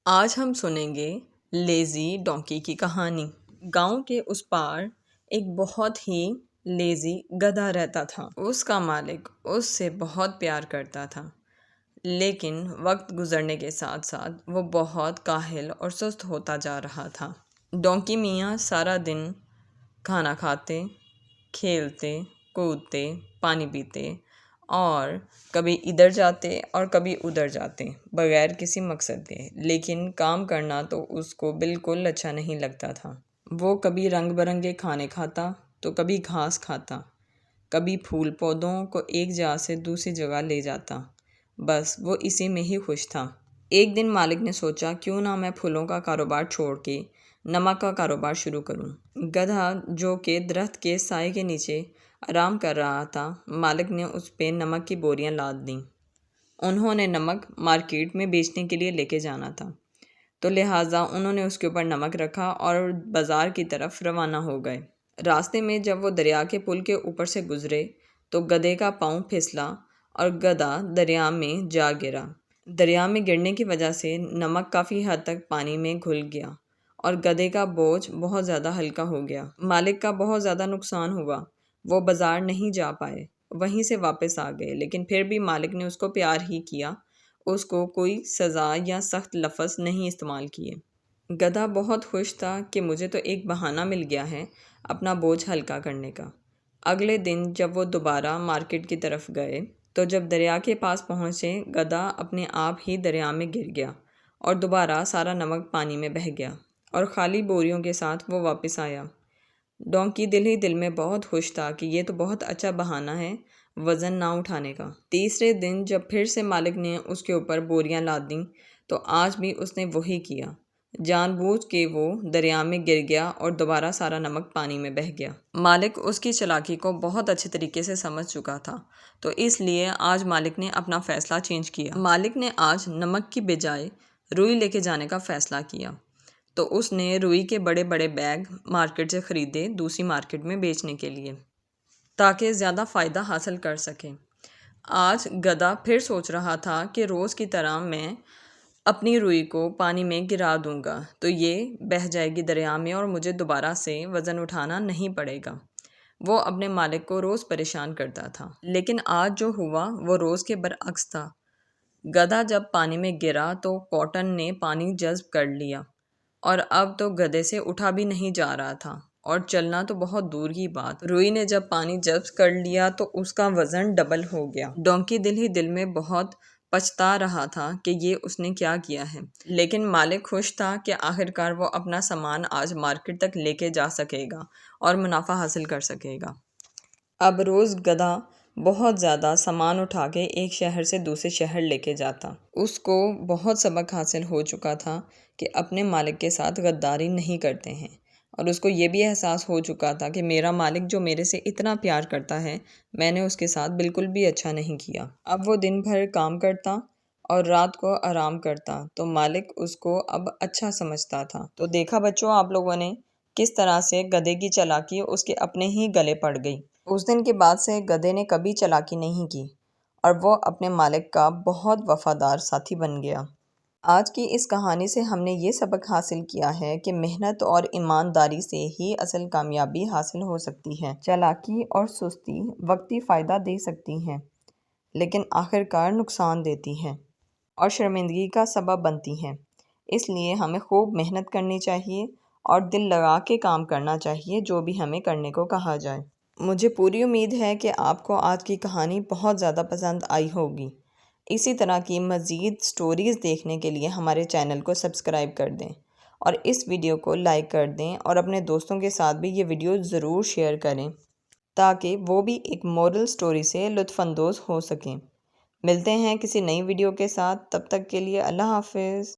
آج ہم سنیں گے لیزی ڈونکی کی کہانی۔ گاؤں کے اس پار ایک بہت ہی لیزی گدھا رہتا تھا۔ اس کا مالک اس سے بہت پیار کرتا تھا، لیکن وقت گزرنے کے ساتھ ساتھ وہ بہت کاہل اور سست ہوتا جا رہا تھا۔ ڈونکی میاں سارا دن کھانا کھاتے، کھیلتے، کودتے، پانی پیتے اور کبھی ادھر جاتے اور کبھی ادھر جاتے بغیر کسی مقصد کے، لیکن کام کرنا تو اس کو بالکل اچھا نہیں لگتا تھا۔ وہ کبھی رنگ برنگے کھانے کھاتا تو کبھی گھاس کھاتا، کبھی پھول پودوں کو ایک جگہ سے دوسری جگہ لے جاتا، بس وہ اسی میں ہی خوش تھا۔ ایک دن مالک نے سوچا کیوں نہ میں پھولوں کا کاروبار چھوڑ کے نمک کا کاروبار شروع کروں۔ گدھا جو کہ درخت کے سائے کے نیچے آرام کر رہا تھا، مالک نے اس پہ نمک کی بوریاں لاد دیں۔ انہوں نے نمک مارکیٹ میں بیچنے کے لیے لے کے جانا تھا، تو لہٰذا انہوں نے اس کے اوپر نمک رکھا اور بازار کی طرف روانہ ہو گئے۔ راستے میں جب وہ دریا کے پل کے اوپر سے گزرے تو گدھے کا پاؤں پھسلا اور گدھا دریا میں جا گرا۔ دریا میں گرنے کی وجہ سے نمک کافی حد تک پانی میں گھل گیا اور گدھے کا بوجھ بہت زیادہ ہلکا ہو گیا۔ مالک کا بہت زیادہ نقصان ہوا، وہ بازار نہیں جا پائے، وہیں سے واپس آ گئے، لیکن پھر بھی مالک نے اس کو پیار ہی کیا، اس کو کوئی سزا یا سخت لفظ نہیں استعمال کیے۔ گدھا بہت خوش تھا کہ مجھے تو ایک بہانہ مل گیا ہے اپنا بوجھ ہلکا کرنے کا۔ اگلے دن جب وہ دوبارہ مارکیٹ کی طرف گئے تو جب دریا کے پاس پہنچے، گدھا اپنے آپ ہی دریا میں گر گیا اور دوبارہ سارا نمک پانی میں بہہ گیا اور خالی بوریوں کے ساتھ وہ واپس آیا۔ ڈونکی دل ہی دل میں بہت خوش تھا کہ یہ تو بہت اچھا بہانہ ہے وزن نہ اٹھانے کا۔ تیسرے دن جب پھر سے مالک نے اس کے اوپر بوریاں لاد دیں تو آج بھی اس نے وہی کیا، جان بوجھ کے وہ دریا میں گر گیا اور دوبارہ سارا نمک پانی میں بہہ گیا۔ مالک اس کی چالاکی کو بہت اچھے طریقے سے سمجھ چکا تھا، تو اس لیے آج مالک نے اپنا فیصلہ چینج کیا۔ مالک نے آج نمک کی بجائے روئی لے کے جانے کا فیصلہ کیا، تو اس نے روئی کے بڑے بڑے بیگ مارکیٹ سے خریدے دوسری مارکیٹ میں بیچنے کے لیے، تاکہ زیادہ فائدہ حاصل کر سکے۔ آج گدھا پھر سوچ رہا تھا کہ روز کی طرح میں اپنی روئی کو پانی میں گرا دوں گا تو یہ بہہ جائے گی دریا میں اور مجھے دوبارہ سے وزن اٹھانا نہیں پڑے گا۔ وہ اپنے مالک کو روز پریشان کرتا تھا، لیکن آج جو ہوا وہ روز کے برعکس تھا۔ گدھا جب پانی میں گرا تو کاٹن نے پانی جذب کر لیا اور اب تو گدھے سے اٹھا بھی نہیں جا رہا تھا، اور چلنا تو بہت دور کی بات۔ روئی نے جب پانی جذب کر لیا تو اس کا وزن ڈبل ہو گیا۔ ڈونکی دل ہی دل میں بہت پچھتا رہا تھا کہ یہ اس نے کیا کیا ہے، لیکن مالک خوش تھا کہ آخرکار وہ اپنا سامان آج مارکیٹ تک لے کے جا سکے گا اور منافع حاصل کر سکے گا۔ اب روز گدھا بہت زیادہ سامان اٹھا کے ایک شہر سے دوسرے شہر لے کے جاتا۔ اس کو بہت سبق حاصل ہو چکا تھا کہ اپنے مالک کے ساتھ غداری نہیں کرتے ہیں، اور اس کو یہ بھی احساس ہو چکا تھا کہ میرا مالک جو میرے سے اتنا پیار کرتا ہے، میں نے اس کے ساتھ بالکل بھی اچھا نہیں کیا۔ اب وہ دن بھر کام کرتا اور رات کو آرام کرتا، تو مالک اس کو اب اچھا سمجھتا تھا۔ تو دیکھا بچوں آپ لوگوں نے کس طرح سے گدھے کی چالاکی اس کے اپنے ہی گلے پڑ گئی۔ اس دن کے بعد سے گدھے نے کبھی چالاکی نہیں کی اور وہ اپنے مالک کا بہت وفادار ساتھی بن گیا۔ آج کی اس کہانی سے ہم نے یہ سبق حاصل کیا ہے کہ محنت اور ایمانداری سے ہی اصل کامیابی حاصل ہو سکتی ہے۔ چالاکی اور سستی وقتی فائدہ دے سکتی ہیں، لیکن آخرکار نقصان دیتی ہیں اور شرمندگی کا سبب بنتی ہیں۔ اس لیے ہمیں خوب محنت کرنی چاہیے اور دل لگا کے کام کرنا چاہیے جو بھی ہمیں کرنے کو کہا جائے۔ مجھے پوری امید ہے کہ آپ کو آج کی کہانی بہت زیادہ پسند آئی ہوگی۔ اسی طرح کی مزید سٹوریز دیکھنے کے لیے ہمارے چینل کو سبسکرائب کر دیں اور اس ویڈیو کو لائک کر دیں، اور اپنے دوستوں کے ساتھ بھی یہ ویڈیو ضرور شیئر کریں تاکہ وہ بھی ایک مورل سٹوری سے لطف اندوز ہو سکیں۔ ملتے ہیں کسی نئی ویڈیو کے ساتھ، تب تک کے لیے اللہ حافظ۔